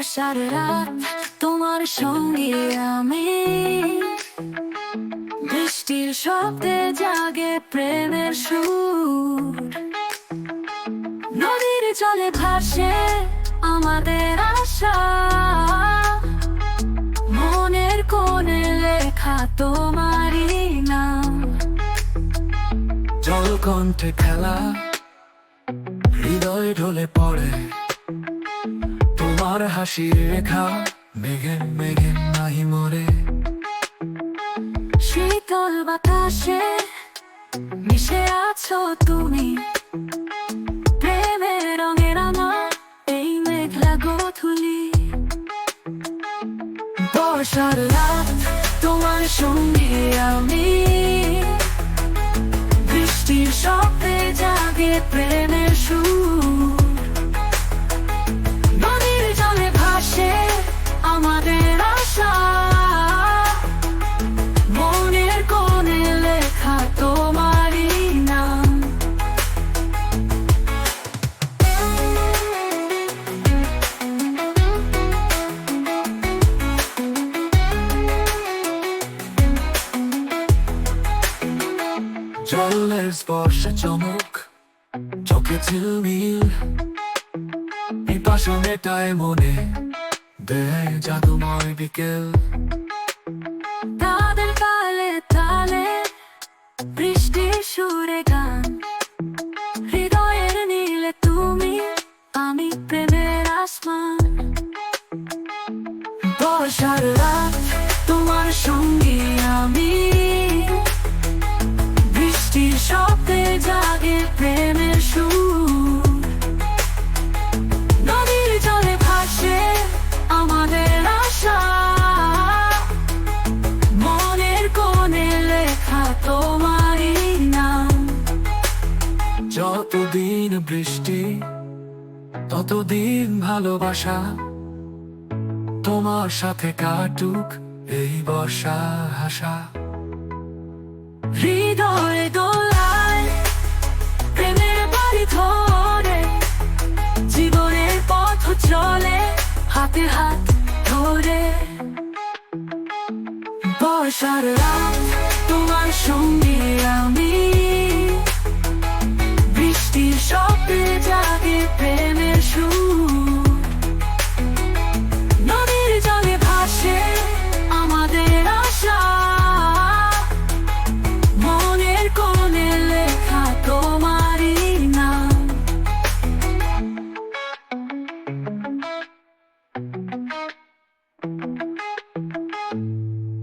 বর্ষার রাত তোমার সঙ্গে আমি, বৃষ্টির শব্দে জাগে প্রেমের সুর, নদীর জলে ভাসে আমাদের আশা, মনের কোণে লেখা তোমারই নাম। জলকণ্ঠে খেলা হৃদয় ঢলে পড়ে, তোমার হাসির রেখা মেঘে মেঘে নাহি মরে। শীতল বাতাসে মিশে আছো তুমি, প্রেমের রঙে রাঙা এই মেঘলা গোধূলি। বর্ষার রাত তোমার সঙ্গে আমি, বৃষ্টির শব্দে জাগে প্রেমের সুর, নদীর জলে ভাসে আমাদের আশা, মনের কোণে লেখা তোমারই নাম। জলের স্পর্শে চমক, চোখে ঝিলমিল, পিপাসা মেটায় মনে, দেয় জাদুময় বিকেল। তাদের তালে তালে বৃষ্টির সুরে গান, হৃদয়ের নীলে তুমি আমি প্রেমের আসমান। বর্ষার রাত তোমার সঙ্গে আমি, বৃষ্টির শব্দে জাগে প্রেমের সুর, নদীর জলে ভাসে আমাদের আশা, মনের কোণে লেখা তোমারই নাম। যতদিন বৃষ্টি ততদিন ভালোবাসা, তোমার সাথে কাটুক এই বর্ষা হাসা। হৃদয় দোলায় প্রেমের বাড়ি ধরে, জীবনের পথ চলে হাতে হাত ধরে। বর্ষার রাত তোমার সঙ্গে আমি,